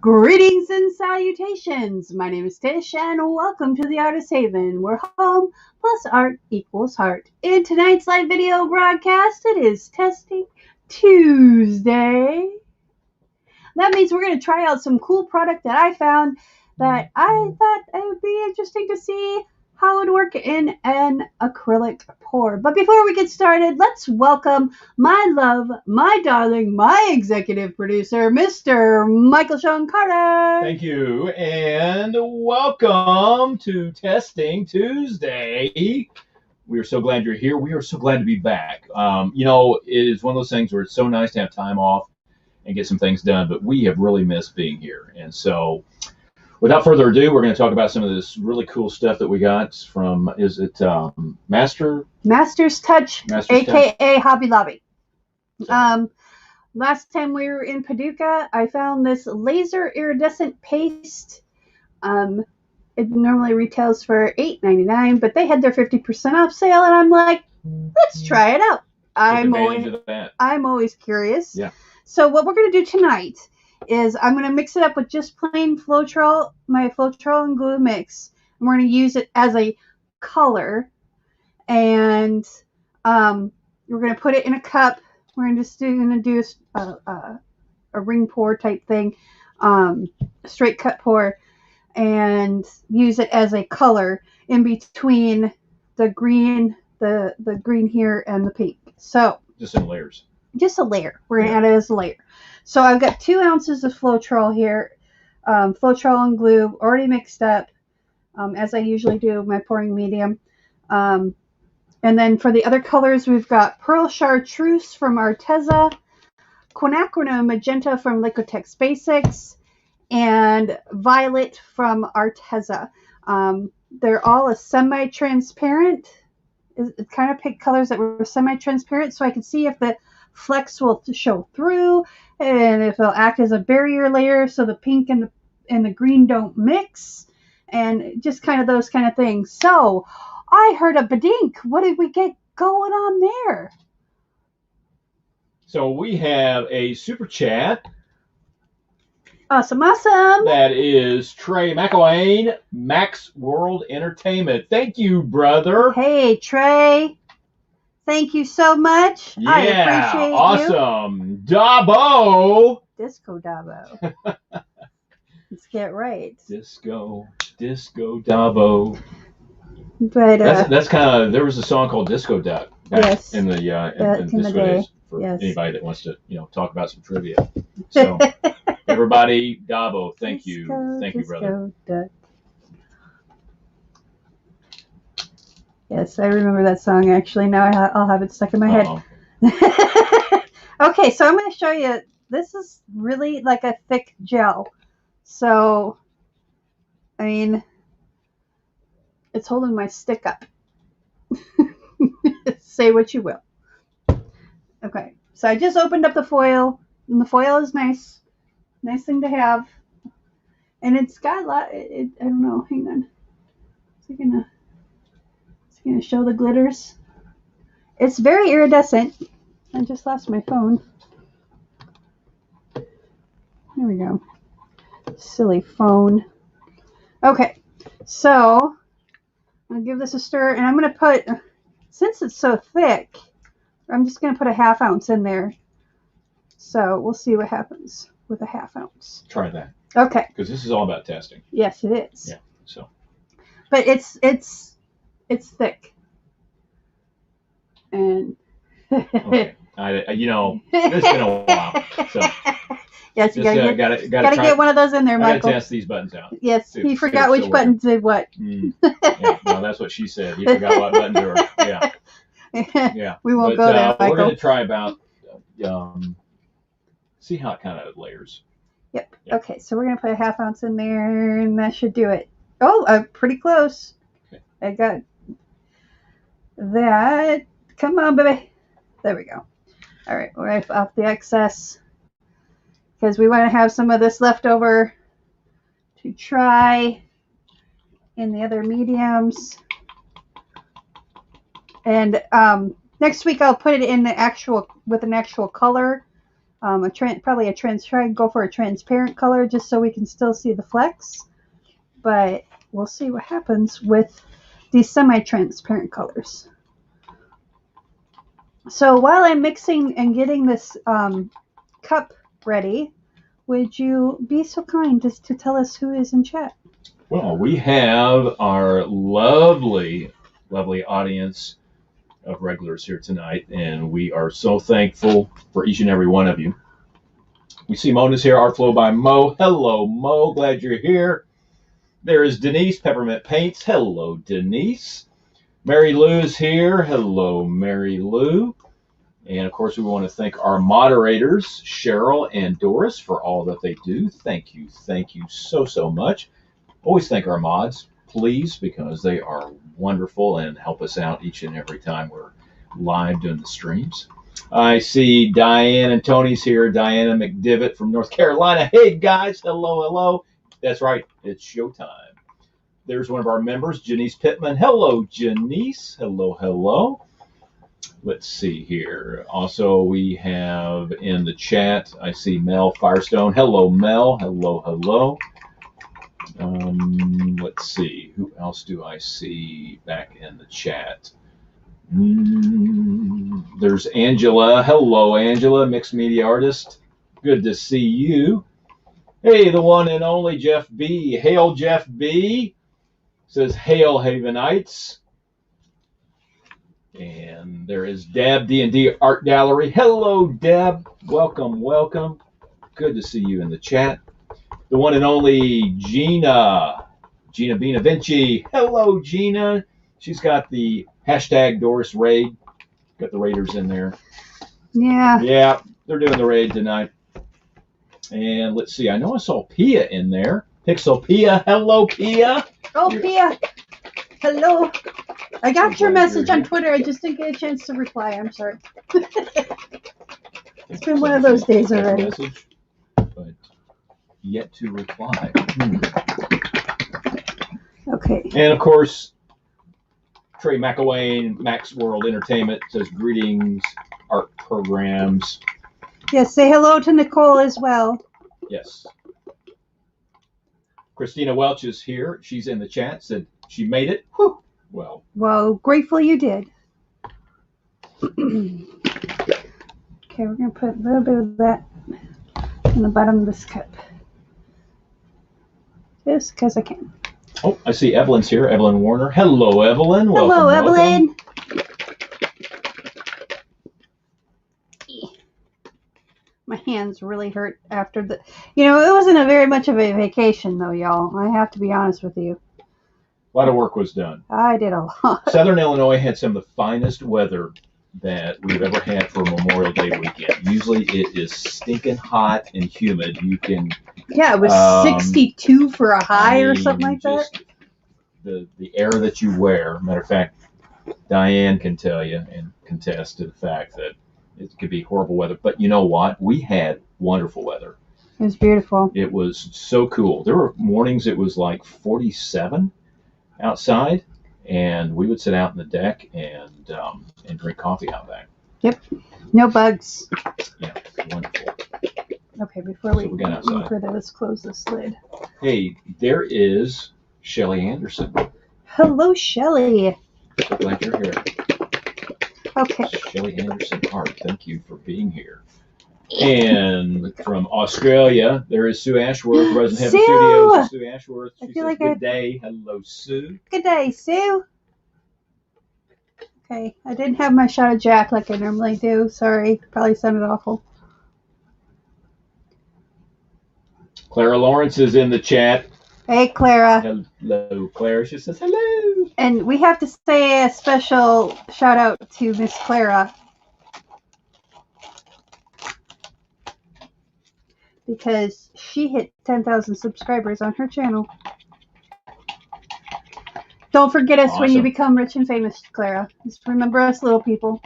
Greetings and salutations. My name is Tish, and welcome to the Artist Haven, where home plus art equals heart. In tonight's live video broadcast, it is Testing Tuesday. That means we're going to try out some cool product that I found that I thought it would be interesting to see how it would work in an acrylic pour. But before we get started, let's welcome my love, my darling, my executive producer, Mr. Michael Sean Carter. Thank you, and welcome to Testing Tuesday. We are so glad you're here. We are so glad to be back. It is one of those things where it's so nice to have time off and get some things done, but we have really missed being here. And so, without further ado, we're going to talk about some of this really cool stuff that we got from, is it Master's Touch, aka Touch? Hobby Lobby. So, Last time we were in Paducah, I found this laser iridescent paste. It normally retails for $8.99, but they had their 50% off sale, and I'm like, let's try it out. I'm always curious. Yeah. So what we're going to do tonight is I'm going to mix it up with just plain Floetrol, my Floetrol and glue mix. And we're going to use it as a color. And we're going to put it in a cup. We're just going to do a ring pour type thing, a straight cut pour, and use it as a color in between the green, the green here and the pink. So just in layers. Just a layer. We're going to add it as a layer. So I've got 2 ounces of Floetrol here. Floetrol and glue already mixed up, as I usually do my pouring medium. And then for the other colors, we've got Pearl Chartreuse from Arteza, Quinacridone Magenta from Liquitex Basics, and Violet from Arteza. They're all a semi-transparent. It kind of picked colors that were semi-transparent so I could see if the flecks will show through and if they'll act as a barrier layer so the pink and the green don't mix, and just kind of those kind of things. So I heard a badink. What did we get going on there? So we have a super chat. Awesome. That is Trey McElwain, Max World Entertainment. Thank you, brother. Hey, Trey. Thank you so much. Yeah, I appreciate awesome. Dabo. Disco Dabo. Let's get right. Disco Dabo. But that's kind of, there was a song called Disco Duck back in the in the day. For anybody that wants to talk about some trivia. So everybody, Dabo, thank you, brother. Duck. Yes, I remember that song actually. Now I'll have it stuck in my head. Okay, so I'm going to show you. This is really like a thick gel. So, I mean, it's holding my stick up. Say what you will. Okay, so I just opened up the foil, and the foil is nice. Nice thing to have. And it's got a lot, I don't know, hang on. Is it going to show the glitters? It's very iridescent. I just lost my phone. There we go. Silly phone. Okay, so I'll give this a stir, and I'm going to put, since it's so thick, I'm just going to put a 1/2 ounce in there. So we'll see what happens with a 1/2 ounce. Try that. Okay. Because this is all about testing. Yes, it is. Yeah. So. But it's thick. And okay. It's been a while. So yes, you gotta gotta get one of those in there, Michael. Gotta test these buttons out. Yes, he forgot which buttons did what. Yeah, no, that's what she said. He forgot what buttons were. Yeah. Yeah. We won't go there, Michael. We're gonna try about see how it kind of layers. Yep. Yeah. Okay, so we're gonna put a 1/2 ounce in there, and that should do it. Oh, pretty close. Okay. I got that. Come on, baby. There we go. All right, we'll wipe off the excess because we want to have some of this left over to try in the other mediums. And next week I'll put it in the with an actual color Probably try and go for a transparent color just so we can still see the flecks. But we'll see what happens with these semi-transparent colors. So while I'm mixing and getting this cup ready, would you be so kind as to tell us who is in chat? Well, we have our lovely, lovely audience of regulars here tonight, and we are so thankful for each and every one of you. We see Mona's here, Art Flow by Mo. Hello, Mo. Glad you're here. There is Denise, Peppermint Paints. Hello, Denise. Mary Lou is here. Hello, Mary Lou. And, of course, we want to thank our moderators, Cheryl and Doris, for all that they do. Thank you so, so much. Always thank our mods, please, because they are wonderful and help us out each and every time we're live doing the streams. I see Diane and Tony's here. Diana McDivitt from North Carolina. Hey, guys. Hello, hello. That's right. It's showtime. There's one of our members, Janice Pittman. Hello, Janice. Hello, hello. Let's see here. Also, we have in the chat, I see Mel Firestone. Hello, Mel. Hello, hello. Let's see. Who else do I see back in the chat? There's Angela. Hello, Angela, mixed media artist. Good to see you. Hey, the one and only Jeff B. Hail, Jeff B. Says, hail, Havenites. And there is Deb, D&D Art Gallery. Hello, Deb. Welcome, welcome. Good to see you in the chat. The one and only Gina Bina Vinci. Hello, Gina. She's got the hashtag Doris Raid. Got the Raiders in there. Yeah. Yeah, they're doing the raid tonight. And let's see. I know I saw Pia in there. Pixel Pia. Hello, Pia. Oh, Pia. Hello. I got your message on Twitter. I just didn't get a chance to reply. I'm sorry. It's been one of those days already. Message, but yet to reply. Okay. And of course, Trey McElwain, Max World Entertainment says greetings, art programs. Yes, say hello to Nicole as well. Yes. Christina Welch is here. She's in the chat. Said she made it. Whew. Well, grateful you did. Okay, we're going to put a little bit of that in the bottom of this cup. Just because I can. Oh, I see Evelyn's here. Evelyn Warner. Hello, Evelyn. Welcome, hello, Evelyn. Welcome. My hands really hurt after the... it wasn't a very much of a vacation, though, y'all. I have to be honest with you. A lot of work was done. I did a lot. Southern Illinois had some of the finest weather that we've ever had for Memorial Day weekend. Usually it is stinking hot and humid. You can... Yeah, it was 62 for a high or something like that. The air that you wear. Matter of fact, Diane can tell you and contest to the fact that it could be horrible weather. But you know what? We had wonderful weather. It was beautiful. It was so cool. There were mornings it was like 47 outside, and we would sit out in the deck and drink coffee out back. Yep. No bugs. Yeah, wonderful. Okay, before we get outside, further, let's close this lid. Hey, there is Shelly Anderson. Hello, Shelly. So glad you're here. Okay. Shelly Anderson Art, thank you for being here. And from Australia, there is Sue Ashworth, Resident Heaven Studios. Sue Ashworth. She says, like good day. Hello, Sue. Good day, Sue. Okay, I didn't have my shot of Jack like I normally do. Sorry, probably sounded awful. Clara Lawrence is in the chat. Hey, Clara. Hello, Clara. She says hello. And we have to say a special shout out to Miss Clara. Because she hit 10,000 subscribers on her channel. Don't forget us when you become rich and famous, Clara. Just remember us little people.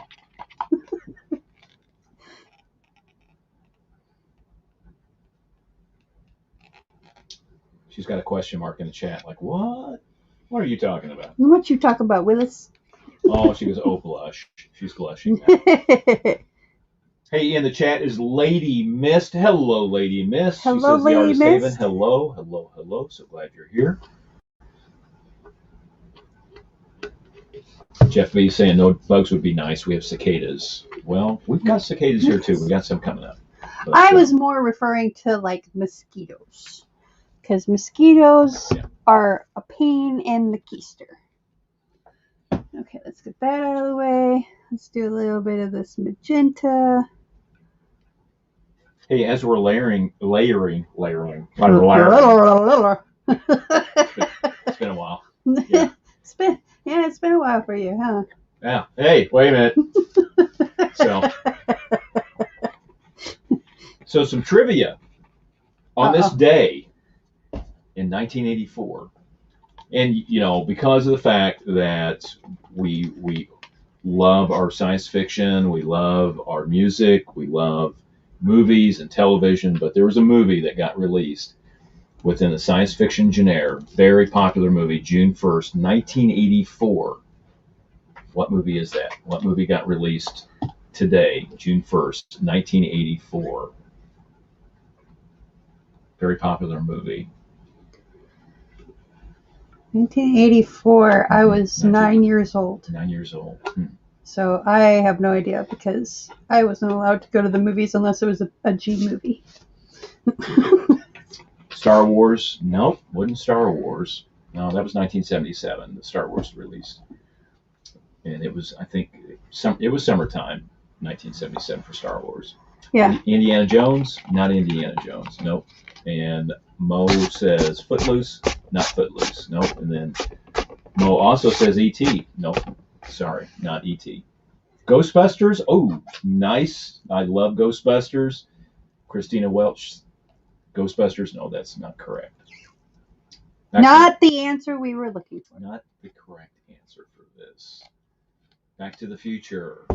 She's got a question mark in the chat. Like, what? What are you talking about? What you talking about, Willis? Oh, she goes, oh, blush. She's blushing. Hey, in the chat is Lady Mist. Hello, Lady Mist. Hello, she says Lady the Artist Mist. Haven. Hello, hello, hello. So glad you're here. Jeff B saying no bugs would be nice. We have cicadas. Well, we've got cicadas here too. We got some coming up. But, I was more referring to like mosquitoes, because mosquitoes are a pain in the keister. Okay, let's get that out of the way. Let's do a little bit of this magenta. Hey, as we're layering. It's been a while. Yeah. It's been a while for you, huh? Yeah. Hey, wait a minute. So some trivia on this day in 1984, and because of the fact that we love our science fiction, we love our music, we love movies and television, but there was a movie that got released within the science fiction genre, very popular movie, June 1st, 1984. What movie is that? What movie got released today, June 1st, 1984? Very popular movie. 1984, I was 9 years old. 9 years old. So I have no idea, because I wasn't allowed to go to the movies unless it was a G movie. Star Wars? Nope, wasn't Star Wars. No, that was 1977. The Star Wars released, and it was, I think, it was summertime, 1977 for Star Wars. Yeah. Indiana Jones? Not Indiana Jones. Nope. And Mo says Footloose? Not Footloose. Nope. And then Mo also says E.T. Nope. Sorry, not E.T. Ghostbusters? Oh, nice. I love Ghostbusters. Christina Welch. Ghostbusters? No, that's not correct. Not the answer we were looking for. Not the correct answer for this. Back to the Future.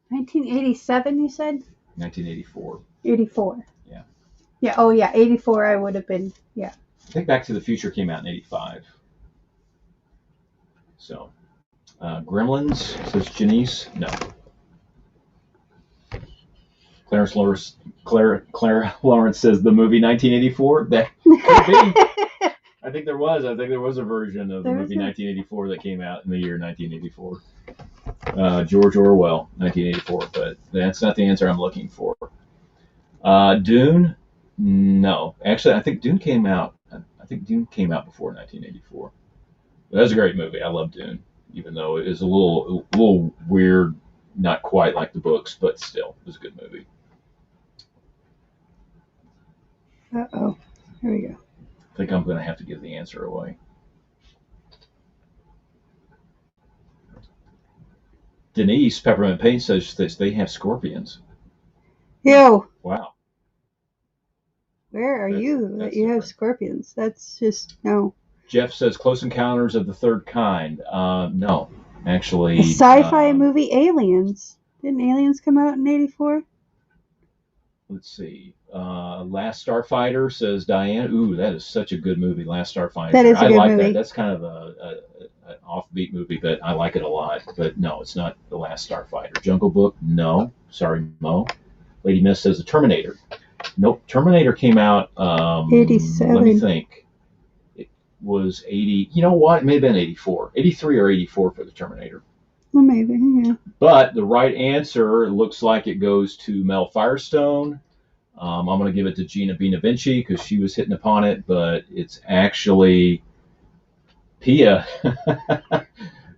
1987, you said? 1984. 84. Yeah. Yeah. Oh, yeah. 84. I would have been. Yeah. I think Back to the Future came out in 85. So, Gremlins, says Janice. No. Clara Lawrence says the movie 1984. That could be. I think there was. I think there was a version of the movie 1984 that came out in the year 1984. George Orwell, 1984. But that's not the answer I'm looking for. Dune? No. Actually, I think Dune came out. Before 1984. But that was a great movie. I love Dune, even though it is a little weird, not quite like the books, but still, it was a good movie. Uh-oh. Here we go. I think I'm going to have to give the answer away. Denise, Peppermint Paint, says they have scorpions. Ew. Wow. Where are you that you have scorpions? That's just, no. Jeff says Close Encounters of the Third Kind. No, actually. A sci-fi movie, Aliens. Didn't Aliens come out in 84? Let's see. Last Starfighter, says Diane. Ooh, that is such a good movie, Last Starfighter. That is a good movie. That. That's kind of an offbeat movie, but I like it a lot. But no, it's not The Last Starfighter. Jungle Book? No. Sorry, Mo. Lady Miss says The Terminator. Nope. Terminator came out 87. Let me think. It was 80. You know what? It may have been 84. 83 or 84 for The Terminator. Well, maybe, yeah. But the right answer looks like it goes to Mel Firestone. I'm going to give it to Gina Benavinci because she was hitting upon it, but it's actually Pia.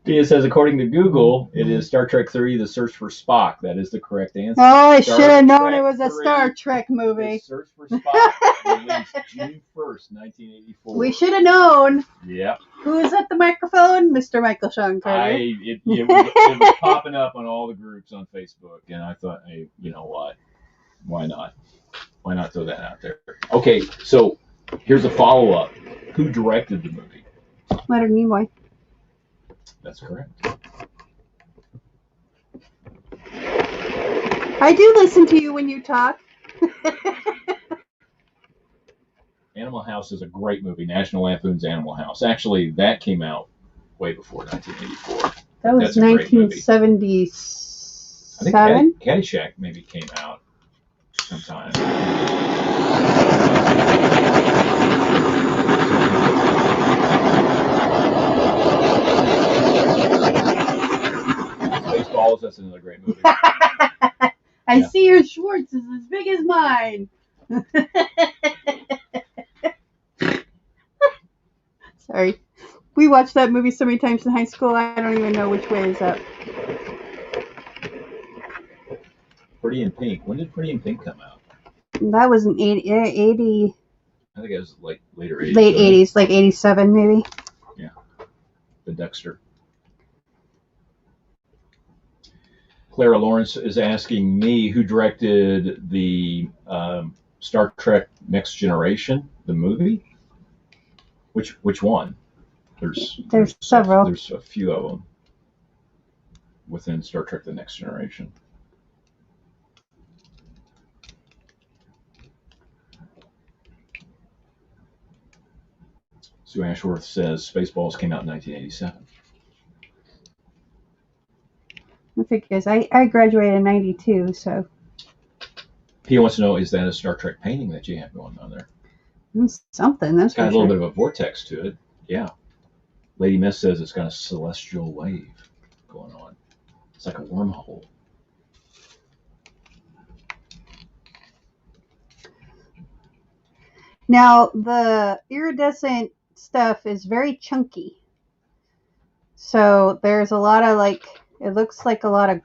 Pia says, according to Google, it is Star Trek 3, The Search for Spock. That is the correct answer. Oh, I should have known it was a Star Trek movie. The Search for Spock, released June 1st, 1984. We should have known. Yep. Who is at the microphone? Mr. Michael Sean Carter. It was popping up on all the groups on Facebook, and I thought, hey, you know what? Why not? Why not throw that out there? Okay, so here's a follow-up. Who directed the movie? Leonard Nimoy. That's correct. I do listen to you when you talk. Animal House is a great movie. National Lampoon's Animal House. Actually, that came out way before 1984. That was 1976. I think 7. Caddyshack maybe came out sometime. Spaceballs, that's another great movie. I see your Schwartz is as big as mine. Sorry. We watched that movie so many times in high school, I don't even know which way is up. Pretty in Pink. When did Pretty in Pink come out? That was in 80 I think it was like later 80s. late 80s, like 87 maybe. Yeah. The Dexter. Clara Lawrence is asking me who directed the Star Trek Next Generation, the movie. Which one? There's several. There's a few of them within Star Trek: The Next Generation. Sue Ashworth says Spaceballs came out in 1987. I think it is. I graduated in 92, so. He wants to know, is that a Star Trek painting that you have going on there? It's something, that's got for a little sure. bit of a vortex to it. Yeah. Lady Miss says it's got a celestial wave going on. It's like a wormhole. Now, the iridescent stuff is very chunky. So there's a lot of it looks like a lot of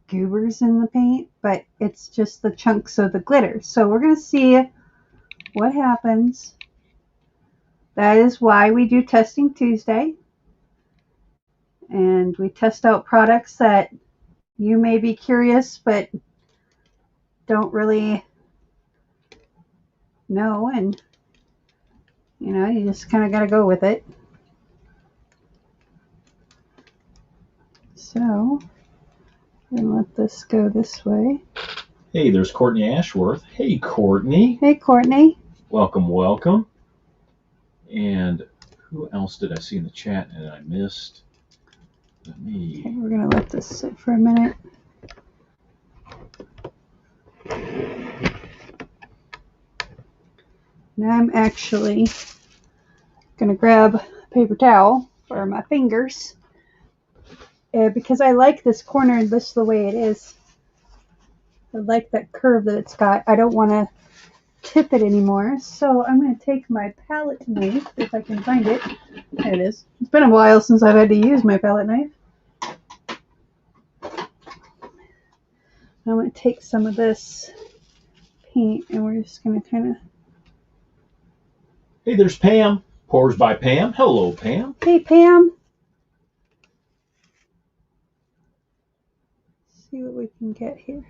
goobers in the paint, but it's just the chunks of the glitter. So we're going to see what happens. That is why we do Testing Tuesday. And we test out products that you may be curious, but don't really know. And, you just kind of got to go with it. So, I'm going to let this go this way. Hey, there's Courtney Ashworth. Hey, Courtney. Hey, Courtney. Welcome, welcome. And who else did I see in the chat and I missed? Okay, we're going to let this sit for a minute. Now I'm actually going to grab a paper towel for my fingers. Because I like this corner just the way it is. I like that curve that it's got. I don't want to tip it anymore. So I'm going to take my palette knife, if I can find it. There it is. It's been a while since I've had to use my palette knife. I'm going to take some of this paint and we're just going to kind of... Hey, there's Pam. Pours by Pam. Hello, Pam. Hey, Pam. Let's see what we can get here.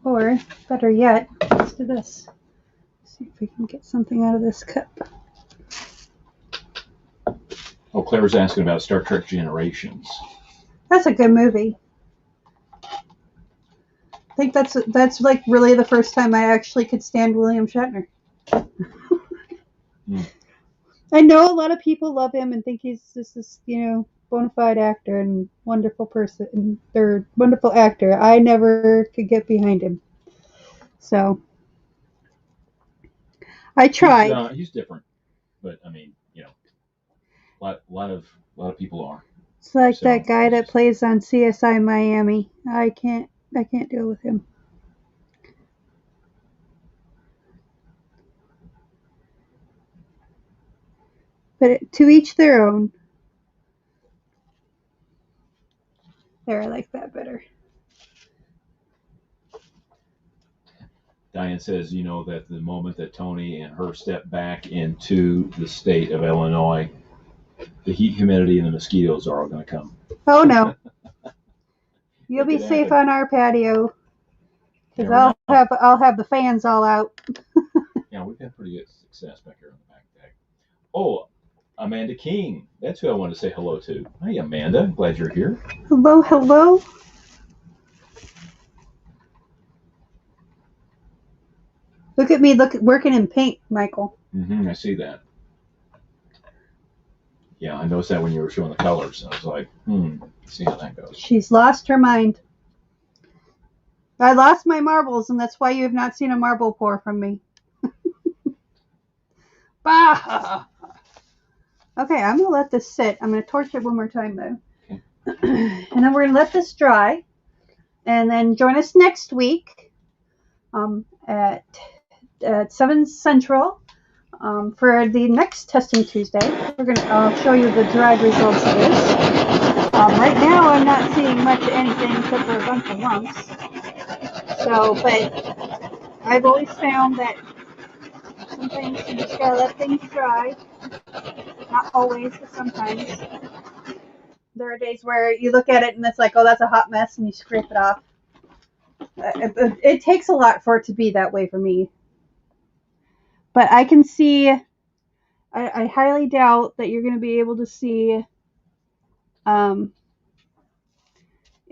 Or, better yet, let's do this. See if we can get something out of this cup. Oh, Claire's asking about Star Trek Generations. That's a good movie. I think that's like really the first time I actually could stand William Shatner. I know a lot of people love him and think he's just this, bona fide actor and wonderful person, or wonderful actor. I never could get behind him. So I tried. He's different, but I mean, a lot of people are. It's like that guy that plays on CSI Miami. I can't deal with him. But to each their own. There, I like that better. Diane says, that the moment that Tony and her step back into the state of Illinois, the heat, humidity, and the mosquitoes are all going to come. Oh, no. You'll be safe on our patio. Because I'll have the fans all out. Yeah, we've had pretty good success back here on the back deck. Oh, Amanda King. That's who I wanted to say hello to. Hey, Amanda. Glad you're here. Hello, hello. Look at me working in paint, Michael. I see that. Yeah, I noticed that when you were showing the colors. I was like, see how that goes. She's lost her mind. I lost my marbles, and that's why you have not seen a marble pour from me. Bah! Okay, I'm going to let this sit. I'm going to torch it one more time, though. Okay. And then we're going to let this dry. And then join us next week at 7 Central for the next Testing Tuesday. I'll show you the dried results of this. Right now, I'm not seeing much of anything except for a bunch of lumps. So, but I've always found that sometimes you just gotta let things dry. Not always, but sometimes. There are days where you look at it and it's like, oh, that's a hot mess, and you scrape it off. It takes a lot for it to be that way for me. But I can see, I highly doubt that you're going to be able to see in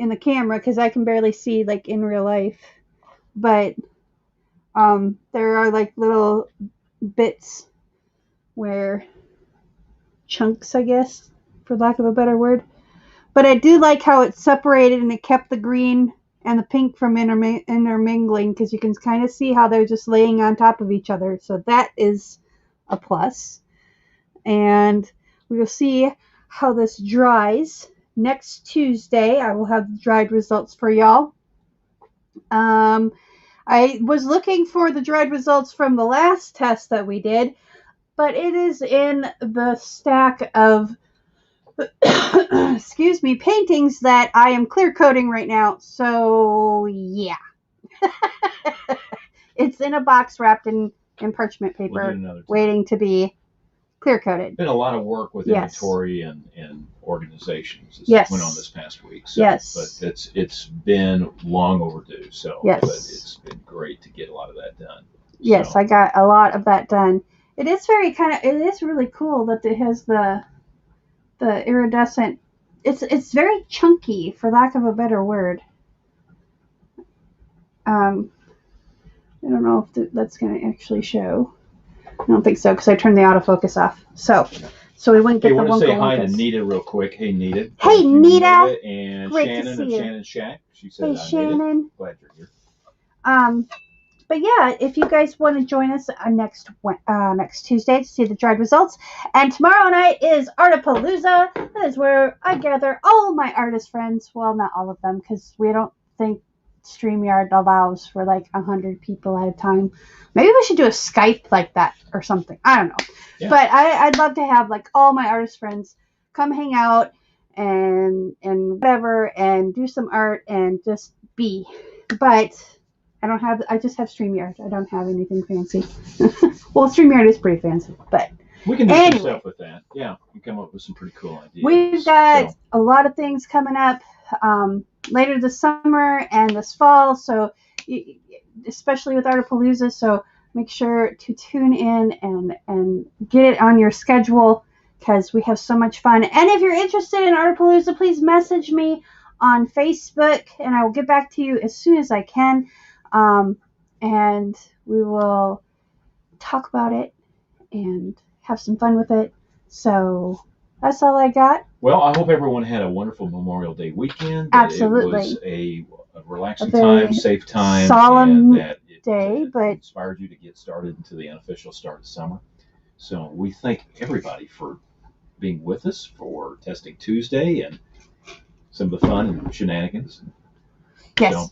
the camera, because I can barely see like in real life. But there are like little bits where, chunks, I guess, for lack of a better word. But I do like how it's separated and it kept the green and the pink from intermingling, because you can kind of see how they're just laying on top of each other. So that is a plus. And we will see how this dries. Next Tuesday, I will have the dried results for y'all. I was looking for the dried results from the last test that we did, but it is in the stack of excuse me, paintings that I am clear coating right now. So yeah. It's in a box wrapped in parchment paper, waiting to be clear coated. Been a lot of work with inventory and organizations. Yes. Went on this past week. So, yes. But it's been long overdue. So yes. But it's been great to get a lot of that done. Yes, so. I got a lot of that done. It is it is really cool that it has the iridescent. It's very chunky, for lack of a better word. I don't know if that's going to actually show. I don't think so, because I turned the autofocus off. So we wouldn't get the wonka. I want to say hi to Nita real quick. Hey, Nita. Hey, Nita. And great Shannon to see of you. Shannon Shack. She said, hey, Shannon. Glad you're here. But yeah, if you guys want to join us next Tuesday to see the dried results. And tomorrow night is Artapalooza. That is where I gather all my artist friends. Well, not all of them, because we don't think StreamYard allows for like 100 people at a time. Maybe we should do a Skype like that or something. I don't know. Yeah. But I'd love to have like all my artist friends come hang out and whatever, and do some art and just be. But I just have StreamYard. I don't have anything fancy. Well, StreamYard is pretty fancy, but we can do some stuff with that. Yeah, we can come up with some pretty cool ideas. We've got a lot of things coming up later this summer and this fall, so especially with Artapalooza, so make sure to tune in and get it on your schedule, because we have so much fun. And if you're interested in Artapalooza, please message me on Facebook, and I will get back to you as soon as I can. And we will talk about it and have some fun with it. So that's all I got. Well, I hope everyone had a wonderful Memorial Day weekend. Absolutely. It was a relaxing time, safe time, solemn and that it but inspired you to get started into the unofficial start of summer. So we thank everybody for being with us for Testing Tuesday and some of the fun and shenanigans. Yes. So,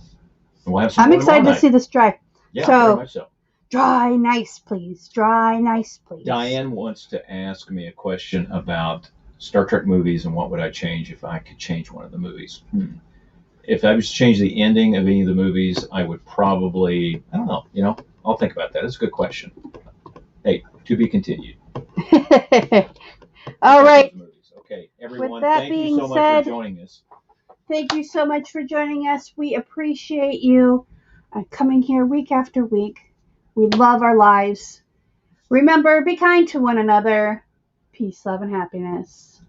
we'll have some I'm excited to see this dry. Yeah, very much so. Dry nice, please. Dry nice, please. Diane wants to ask me a question about Star Trek movies and what would I change if I could change one of the movies. If I was to change the ending of any of the movies, I would probably, I don't know, I'll think about that. It's a good question. Hey, to be continued. All right. Okay, everyone, thank you so much for joining us. Thank you so much for joining us. We appreciate you coming here week after week. We love our lives. Remember, be kind to one another. Peace, love, and happiness.